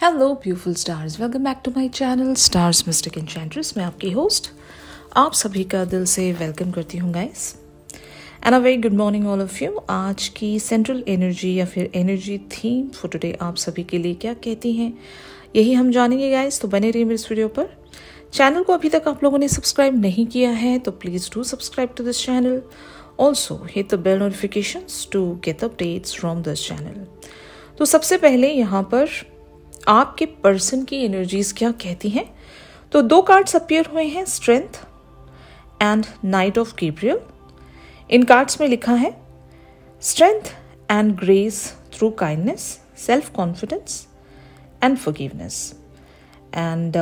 Hello beautiful stars, welcome back to my channel stars mystic enchantress. मैं आपकी host आप सभी का दिल से वेलकम करती हूँ guys, and a very good morning all of you. आज की सेंट्रल एनर्जी या फिर एनर्जी थीम फॉर टुडे आप सभी के लिए क्या कहती हैं, यही हम जानेंगे गाइस। तो बने रहिए मेरे इस वीडियो पर। चैनल को अभी तक आप लोगों ने सब्सक्राइब नहीं किया है तो please do subscribe to this channel. Also hit the bell notifications to get updates from this channel. तो सबसे पहले यहाँ पर आपके पर्सन की एनर्जीज क्या कहती हैं। तो दो कार्ड्स अपीयर हुए हैं, strength and knight of Gabriel. इन कार्ड्स में लिखा है strength and grace through kindness, self confidence and forgiveness. And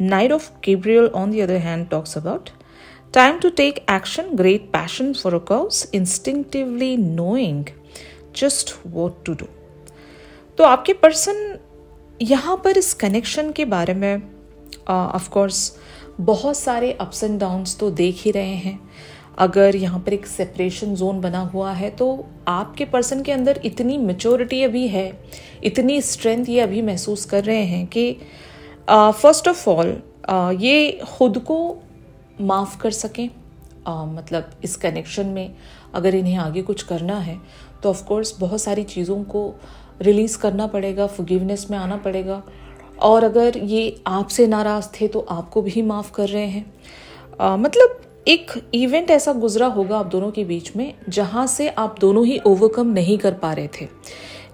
knight of Gabriel on the other hand talks about time to take action, great passion for a cause, instinctively knowing just what to do. तो आपके person यहाँ पर इस connection के बारे में of course बहुत सारे अप्स एंड डाउन्स तो देख ही रहे हैं। अगर यहाँ पर एक सेपरेशन जोन बना हुआ है तो आपके पर्सन के अंदर इतनी मैच्योरिटी अभी है, इतनी स्ट्रेंथ ये अभी महसूस कर रहे हैं कि फर्स्ट ऑफ ऑल ये खुद को माफ़ कर सकें। मतलब इस कनेक्शन में अगर इन्हें आगे कुछ करना है तो ऑफ कोर्स बहुत सारी चीज़ों को रिलीज़ करना पड़ेगा, फॉरगिवनेस में आना पड़ेगा। और अगर ये आपसे नाराज़ थे तो आपको भी माफ़ कर रहे हैं। मतलब एक इवेंट ऐसा गुजरा होगा आप दोनों के बीच में जहाँ से आप दोनों ही ओवरकम नहीं कर पा रहे थे,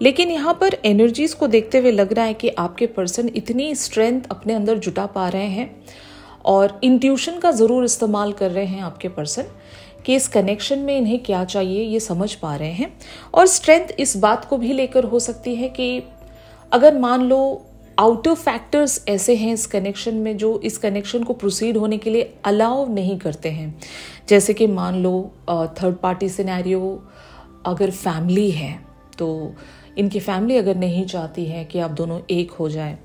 लेकिन यहाँ पर एनर्जीज को देखते हुए लग रहा है कि आपके पर्सन इतनी स्ट्रेंथ अपने अंदर जुटा पा रहे हैं और इंट्यूशन का ज़रूर इस्तेमाल कर रहे हैं आपके पर्सन कि इस कनेक्शन में इन्हें क्या चाहिए ये समझ पा रहे हैं। और स्ट्रेंथ इस बात को भी लेकर हो सकती है कि अगर मान लो आउटर फैक्टर्स ऐसे हैं इस कनेक्शन में जो इस कनेक्शन को प्रोसीड होने के लिए अलाउ नहीं करते हैं, जैसे कि मान लो थर्ड पार्टी सिनेरियो, अगर फैमिली है तो इनकी फैमिली अगर नहीं चाहती है कि आप दोनों एक हो जाए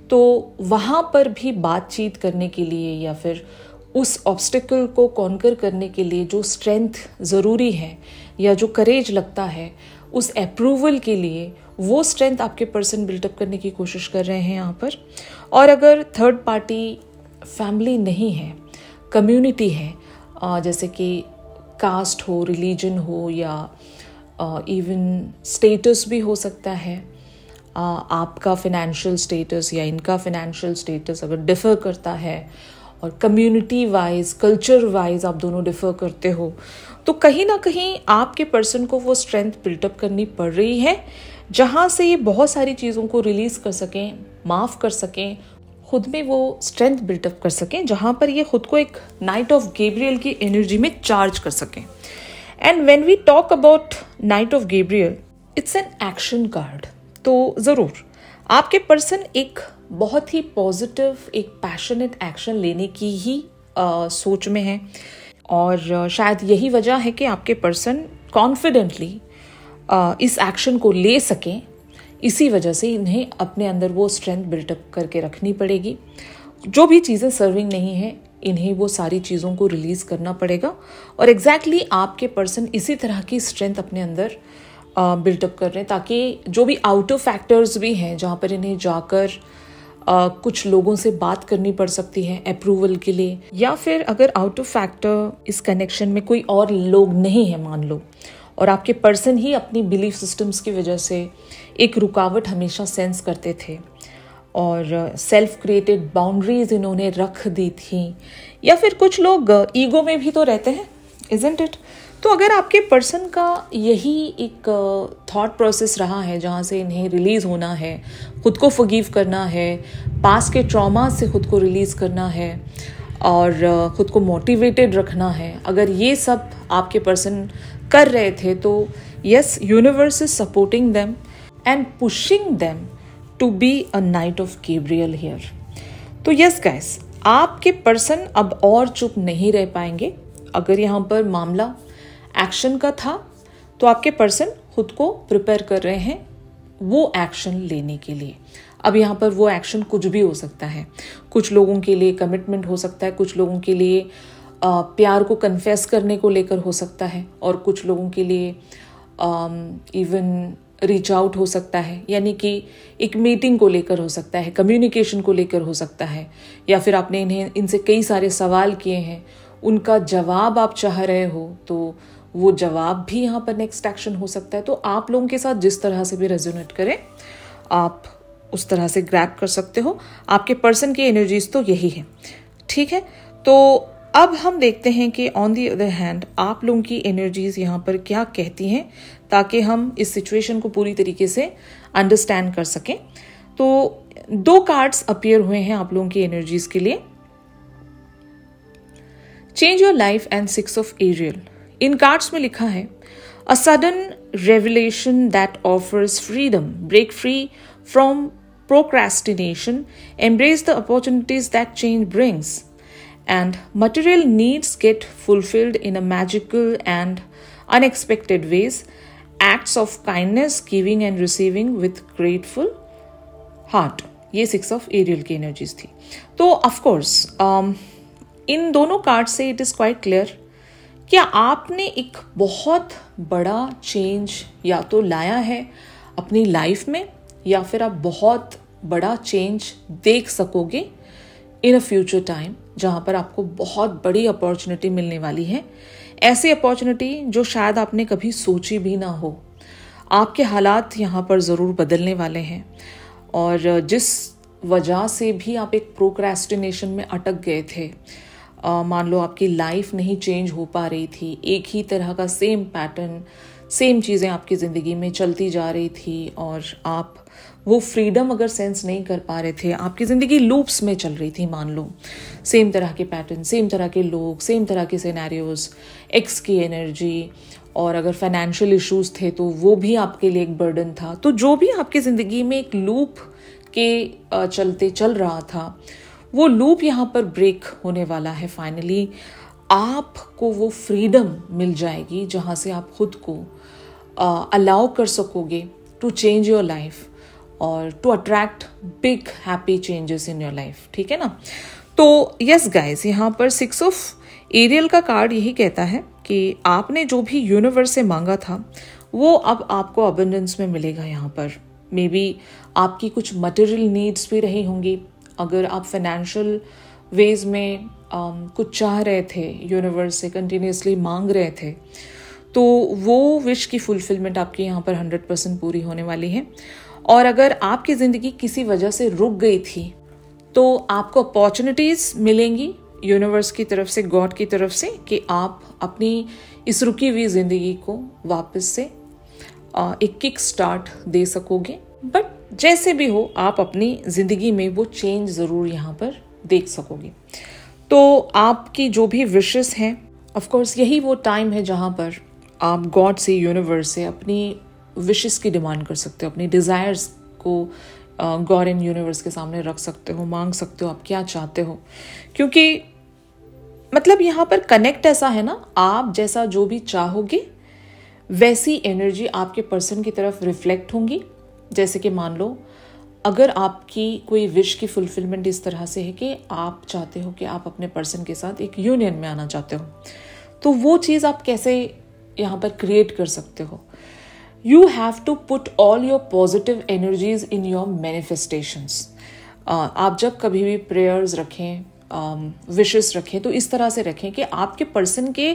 तो वहाँ पर भी बातचीत करने के लिए या फिर उस ऑब्स्टिकल को कॉन्कर करने के लिए जो स्ट्रेंथ ज़रूरी है या जो करेज लगता है उस अप्रूवल के लिए, वो स्ट्रेंथ आपके पर्सन बिल्डअप करने की कोशिश कर रहे हैं यहाँ पर। और अगर थर्ड पार्टी फैमिली नहीं है, कम्युनिटी है, जैसे कि कास्ट हो, रिलीजन हो या इवन स्टेटस भी हो सकता है, आपका फिनेंशियल स्टेटस या इनका फिनेंशियल स्टेटस अगर डिफ़र करता है और कम्युनिटी वाइज, कल्चर वाइज आप दोनों डिफ़र करते हो तो कहीं ना कहीं आपके पर्सन को वो स्ट्रेंथ बिल्टअप करनी पड़ रही है जहाँ से ये बहुत सारी चीज़ों को रिलीज़ कर सकें, माफ़ कर सकें, खुद में वो स्ट्रेंथ बिल्टअप कर सकें, जहाँ पर ये खुद को एक नाइट ऑफ गैब्रियल की एनर्जी में चार्ज कर सकें। And when we talk about knight of Gabriel, it's an action card. तो ज़रूर आपके पर्सन एक बहुत ही पॉजिटिव, एक पैशनेट एक्शन लेने की ही सोच में है और शायद यही वजह है कि आपके पर्सन कॉन्फिडेंटली इस एक्शन को ले सकें। इसी वजह से इन्हें अपने अंदर वो स्ट्रेंथ बिल्टअप करके रखनी पड़ेगी। जो भी चीज़ें सर्विंग नहीं है इन्हें वो सारी चीज़ों को रिलीज़ करना पड़ेगा और एग्जैक्टली आपके पर्सन इसी तरह की स्ट्रेंथ अपने अंदर बिल्टअप कर रहे हैं ताकि जो भी आउटर फैक्टर्स भी हैं जहाँ पर इन्हें जाकर कुछ लोगों से बात करनी पड़ सकती है अप्रूवल के लिए, या फिर अगर आउटर फैक्टर इस कनेक्शन में कोई और लोग नहीं है मान लो, और आपके पर्सन ही अपनी बिलीफ सिस्टम्स की वजह से एक रुकावट हमेशा सेंस करते थे और सेल्फ क्रिएटेड बाउंड्रीज इन्होंने रख दी थी, या फिर कुछ लोग ईगो में भी तो रहते हैं, इजंट इट। तो अगर आपके पर्सन का यही एक थॉट प्रोसेस रहा है जहाँ से इन्हें रिलीज़ होना है, खुद को फॉरगिव करना है, पास के ट्रॉमा से खुद को रिलीज़ करना है और खुद को मोटिवेटेड रखना है, अगर ये सब आपके पर्सन कर रहे थे तो yes, universe is supporting them and pushing them to be a knight of Gabriel here. तो यस गाइस, आपके पर्सन अब और चुप नहीं रह पाएंगे। अगर यहाँ पर मामला एक्शन का था तो आपके पर्सन खुद को प्रिपेयर कर रहे हैं वो एक्शन लेने के लिए। अब यहाँ पर वो एक्शन कुछ भी हो सकता है। कुछ लोगों के लिए कमिटमेंट हो सकता है, कुछ लोगों के लिए प्यार को कन्फेस करने को लेकर हो सकता है और कुछ लोगों के लिए इवन रीच आउट हो सकता है, यानी कि एक मीटिंग को लेकर हो सकता है, कम्युनिकेशन को लेकर हो सकता है, या फिर आपने इनसे कई सारे सवाल किए हैं, उनका जवाब आप चाह रहे हो, तो वो जवाब भी यहाँ पर नेक्स्ट एक्शन हो सकता है। तो आप लोगों के साथ जिस तरह से भी रेजोनेट करें आप उस तरह से ग्रैब कर सकते हो। आपके पर्सन की एनर्जीज तो यही है, ठीक है। तो अब हम देखते हैं कि ऑन दी अदर हैंड आप लोगों की एनर्जीज यहाँ पर क्या कहती हैं, ताकि हम इस सिचुएशन को पूरी तरीके से अंडरस्टैंड कर सकें। तो 2 कार्ड्स अपीयर हुए हैं आप लोगों की एनर्जीज के लिए, change your life and 6 of Ariel. इन कार्ड्स में लिखा है a sudden revelation that offers freedom, break free from procrastination, embrace the opportunities that change brings, and material needs get fulfilled in a magical and unexpected ways. Acts of kindness, giving and receiving with grateful heart. ये 6 of aerial की energies थी। तो of course इन दोनों card से it is quite clear कि आपने एक बहुत बड़ा चेंज या तो लाया है अपनी लाइफ में, या फिर आप बहुत बड़ा चेंज देख सकोगे इन अ फ्यूचर टाइम, जहां पर आपको बहुत बड़ी अपॉर्चुनिटी मिलने वाली है। ऐसी अपॉर्चुनिटी जो शायद आपने कभी सोची भी ना हो। आपके हालात यहाँ पर ज़रूर बदलने वाले हैं, और जिस वजह से भी आप एक प्रोक्रेस्टिनेशन में अटक गए थे, मान लो आपकी लाइफ नहीं चेंज हो पा रही थी, एक ही तरह का सेम पैटर्न, सेम चीज़ें आपकी ज़िंदगी में चलती जा रही थी, और आप वो फ्रीडम अगर सेंस नहीं कर पा रहे थे, आपकी ज़िंदगी लूप्स में चल रही थी, मान लो सेम तरह के पैटर्न, सेम तरह के लोग, सेम तरह के सिनेरियोज, एक्स की एनर्जी, और अगर फाइनेंशियल इश्यूज थे तो वो भी आपके लिए एक बर्डन था। तो जो भी आपकी ज़िंदगी में एक लूप के चलते चल रहा था, वो लूप यहाँ पर ब्रेक होने वाला है। फाइनली आपको वो फ्रीडम मिल जाएगी जहाँ से आप खुद को अलाउ कर सकोगे टू चेंज योर लाइफ और to attract big happy changes in your life, ठीक है ना। तो यस गाइस, यहाँ पर 6 ऑफ एरियल का कार्ड यही कहता है कि आपने जो भी यूनिवर्स से मांगा था वो अब आपको अबंडेंस में मिलेगा। यहाँ पर मे बी आपकी कुछ मटेरियल नीड्स भी रही होंगी। अगर आप फाइनेंशियल वेज में कुछ चाह रहे थे, यूनिवर्स से कंटिन्यूसली मांग रहे थे, तो वो विश की फुलफिलमेंट आपकी यहाँ पर 100% पूरी होने वाली है। और अगर आपकी ज़िंदगी किसी वजह से रुक गई थी तो आपको अपॉर्चुनिटीज़ मिलेंगी यूनिवर्स की तरफ से, गॉड की तरफ से, कि आप अपनी इस रुकी हुई ज़िंदगी को वापस से एक किक स्टार्ट दे सकोगे। बट जैसे भी हो, आप अपनी ज़िंदगी में वो चेंज ज़रूर यहाँ पर देख सकोगे। तो आपकी जो भी विशेस हैं, ऑफ कोर्स यही वो टाइम है जहाँ पर आप गॉड से, यूनिवर्स से अपनी विशेस की डिमांड कर सकते हो, अपनी डिज़ायर्स को गॉड एंड यूनिवर्स के सामने रख सकते हो, मांग सकते हो आप क्या चाहते हो। क्योंकि मतलब यहाँ पर कनेक्ट ऐसा है ना, आप जैसा जो भी चाहोगे वैसी एनर्जी आपके पर्सन की तरफ रिफ्लेक्ट होंगी। जैसे कि मान लो अगर आपकी कोई विश की फुलफिलमेंट इस तरह से है कि आप चाहते हो कि आप अपने पर्सन के साथ एक यूनियन में आना चाहते हो, तो वो चीज़ आप कैसे यहाँ पर क्रिएट कर सकते हो। You have to put all your positive energies in your manifestations. आप जब कभी भी प्रेयर्स रखें, विशेस रखें, तो इस तरह से रखें कि आपके पर्सन के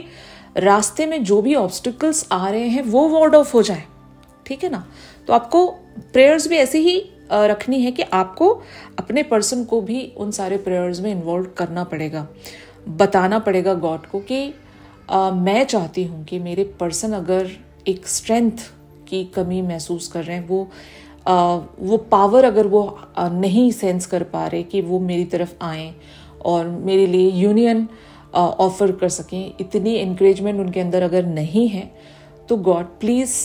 रास्ते में जो भी ऑब्स्टिकल्स आ रहे हैं वो वार्ड ऑफ हो जाए, ठीक है ना। तो आपको प्रेयर्स भी ऐसी ही रखनी है कि आपको अपने पर्सन को भी उन सारे प्रेयर्स में इन्वॉल्व करना पड़ेगा, बताना पड़ेगा गॉड को कि मैं चाहती हूँ कि मेरे पर्सन अगर एक स्ट्रेंथ की कमी महसूस कर रहे हैं, वो पावर अगर वो नहीं सेंस कर पा रहे कि वो मेरी तरफ आएँ और मेरे लिए यूनियन ऑफर कर सकें, इतनी एनकरेजमेंट उनके अंदर अगर नहीं है, तो गॉड प्लीज़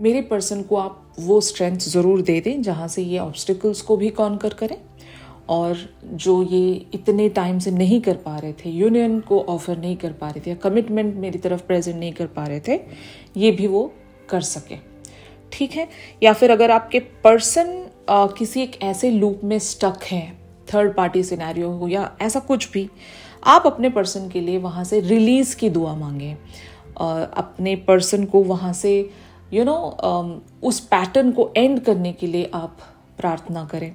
मेरे पर्सन को आप वो स्ट्रेंथ ज़रूर दे दें जहाँ से ये ऑब्स्टिकल्स को भी कॉन्कर करें, और जो ये इतने टाइम से नहीं कर पा रहे थे, यूनियन को ऑफर नहीं कर पा रहे थे, या कमिटमेंट मेरी तरफ प्रेजेंट नहीं कर पा रहे थे, ये भी वो कर सके, ठीक है। या फिर अगर आपके पर्सन किसी एक ऐसे लूप में स्टक है, थर्ड पार्टी सिनेरियो हो या ऐसा कुछ भी, आप अपने पर्सन के लिए वहाँ से रिलीज़ की दुआ मांगें, अपने पर्सन को वहाँ से उस पैटर्न को एंड करने के लिए आप प्रार्थना करें।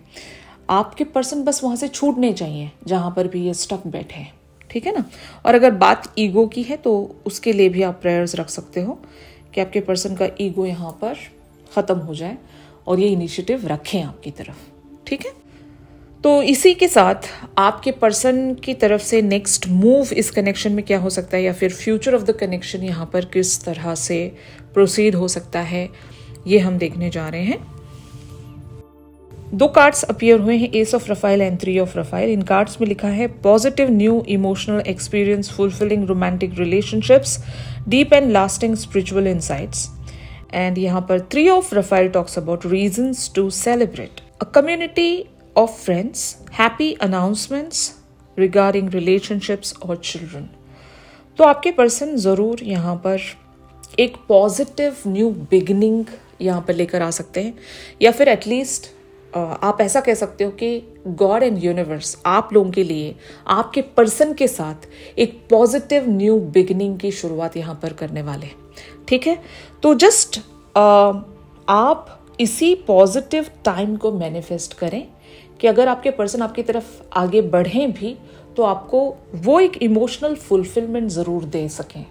आपके पर्सन बस वहाँ से छूटने चाहिए जहाँ पर भी ये स्टक बैठे हैं, ठीक है ना। और अगर बात ईगो की है तो उसके लिए भी आप प्रेयर्स रख सकते हो कि आपके पर्सन का ईगो यहाँ पर ख़त्म हो जाए और ये इनिशिएटिव रखें आपकी तरफ, ठीक है। तो इसी के साथ आपके पर्सन की तरफ से नेक्स्ट मूव इस कनेक्शन में क्या हो सकता है, या फिर फ्यूचर ऑफ द कनेक्शन यहाँ पर किस तरह से प्रोसीड हो सकता है, ये हम देखने जा रहे हैं। 2 कार्ड्स अपीयर हुए हैं, ace of Raphael and 3 of Raphael. इन कार्ड्स में लिखा है positive new emotional experience, fulfilling romantic relationships, deep and lasting spiritual insights. And यहाँ पर 3 of Raphael talks about reasons to celebrate, a community of friends, happy announcements regarding relationships और children। तो आपके person ज़रूर यहाँ पर एक पॉजिटिव न्यू बिगिनिंग यहाँ पर लेकर आ सकते हैं, या फिर एटलीस्ट आप ऐसा कह सकते हो कि गॉड एंड यूनिवर्स आप लोगों के लिए आपके पर्सन के साथ एक पॉजिटिव न्यू बिगिनिंग की शुरुआत यहाँ पर करने वाले हैं, ठीक है। तो जस्ट आप इसी पॉजिटिव टाइम को मैनिफेस्ट करें कि अगर आपके पर्सन आपकी तरफ आगे बढ़ें भी तो आपको वो एक इमोशनल फुलफिलमेंट ज़रूर दे सकें।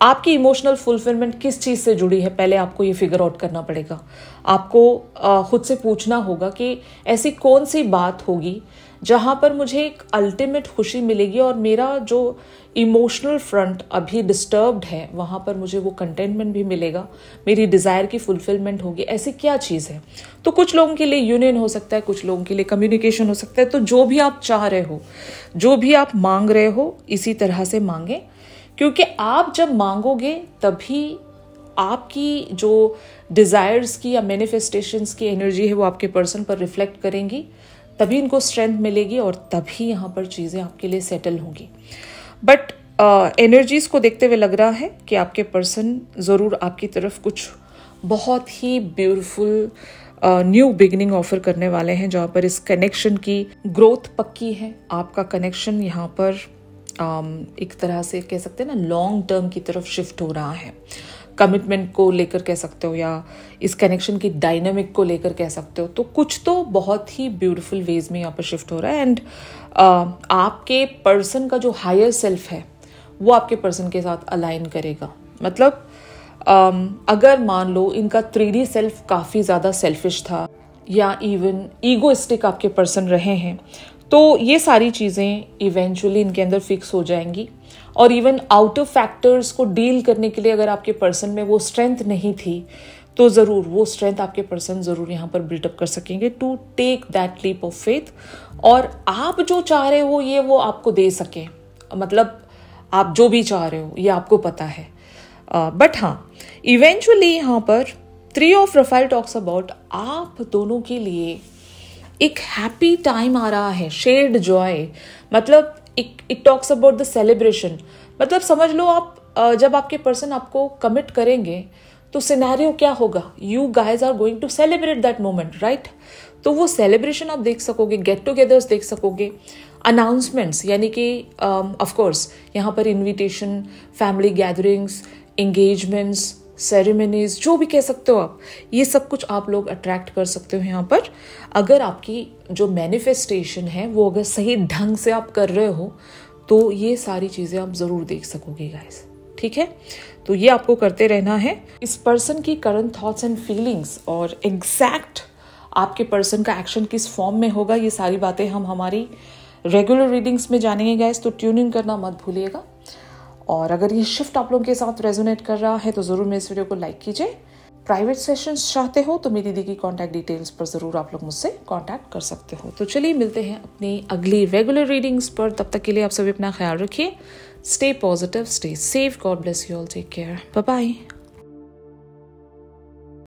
आपकी इमोशनल फुलफिलमेंट किस चीज़ से जुड़ी है, पहले आपको ये फिगर आउट करना पड़ेगा। आपको खुद से पूछना होगा कि ऐसी कौन सी बात होगी जहाँ पर मुझे एक अल्टीमेट खुशी मिलेगी और मेरा जो इमोशनल फ्रंट अभी डिस्टर्ब्ड है वहाँ पर मुझे वो कंटेंटमेंट भी मिलेगा, मेरी डिज़ायर की फुलफिलमेंट होगी। ऐसी क्या चीज़ है? तो कुछ लोगों के लिए यूनियन हो सकता है, कुछ लोगों के लिए कम्युनिकेशन हो सकता है। तो जो भी आप चाह रहे हो, जो भी आप मांग रहे हो, इसी तरह से मांगे, क्योंकि आप जब मांगोगे तभी आपकी जो डिज़ायर्स की या मैनिफेस्टेशंस की एनर्जी है वो आपके पर्सन पर रिफ्लेक्ट करेंगी, तभी इनको स्ट्रेंथ मिलेगी और तभी यहाँ पर चीज़ें आपके लिए सेटल होंगी। बट एनर्जीज को देखते हुए लग रहा है कि आपके पर्सन ज़रूर आपकी तरफ कुछ बहुत ही ब्यूटीफुल न्यू बिगिनिंग ऑफर करने वाले हैं, जहाँ पर इस कनेक्शन की ग्रोथ पक्की है। आपका कनेक्शन यहाँ पर एक तरह से कह सकते हैं ना लॉन्ग टर्म की तरफ शिफ्ट हो रहा है। कमिटमेंट को लेकर कह सकते हो या इस कनेक्शन की डायनामिक को लेकर कह सकते हो। तो कुछ तो बहुत ही ब्यूटीफुल वेज में यहाँ पर शिफ्ट हो रहा है। एंड आपके पर्सन का जो हायर सेल्फ है वो आपके पर्सन के साथ अलाइन करेगा। मतलब अगर मान लो इनका 3D सेल्फ काफ़ी ज़्यादा सेल्फिश था या इवन ईगोइस्टिक आपके पर्सन रहे हैं, तो ये सारी चीज़ें इवेंचुअली इनके अंदर फिक्स हो जाएंगी। और इवन आउटर फैक्टर्स को डील करने के लिए अगर आपके पर्सन में वो स्ट्रेंथ नहीं थी तो ज़रूर वो स्ट्रेंथ आपके पर्सन ज़रूर यहाँ पर बिल्डअप कर सकेंगे to take that leap of faith, और आप जो चाह रहे हो ये वो आपको दे सके। मतलब आप जो भी चाह रहे हो ये आपको पता है। बट हाँ, इवेंचुअली यहाँ पर 3 ऑफ रफाइल टॉक्स अबाउट आप दोनों के लिए एक हैप्पी टाइम आ रहा है, शेयर्ड जॉय। मतलब it talks about the celebration. मतलब समझ लो आप जब आपके पर्सन आपको कमिट करेंगे तो सिनेरियो क्या होगा, you guys are going to celebrate that moment, right. तो वो सेलिब्रेशन आप देख सकोगे, गेट टुगेदर्स देख सकोगे, अनाउंसमेंट्स यानी कि ऑफकोर्स यहाँ पर invitation, family gatherings, engagements, ceremonies, जो भी कह सकते हो आप, ये सब कुछ आप लोग अट्रैक्ट कर सकते हो यहाँ पर। अगर आपकी जो मैनिफेस्टेशन है वो अगर सही ढंग से आप कर रहे हो तो ये सारी चीज़ें आप ज़रूर देख सकोगे गाइस, ठीक है। तो ये आपको करते रहना है। इस पर्सन की करंट थॉट्स एंड फीलिंग्स और एग्जैक्ट आपके पर्सन का एक्शन किस फॉर्म में होगा, ये सारी बातें हम हमारी रेगुलर रीडिंग्स में जानेंगे गाइस। तो ट्यून इन करना मत भूलिएगा। और अगर ये शिफ्ट आप लोगों के साथ रेजोनेट कर रहा है तो ज़रूर मेरे इस वीडियो को लाइक कीजिए। प्राइवेट सेशंस चाहते हो तो मेरी दी की कॉन्टैक्ट डिटेल्स पर ज़रूर आप लोग मुझसे कॉन्टैक्ट कर सकते हो। तो चलिए मिलते हैं अपनी अगली रेगुलर रीडिंग्स पर। तब तक के लिए आप सभी अपना ख्याल रखिए। Stay positive, stay safe, God bless you all, take care, bye bye.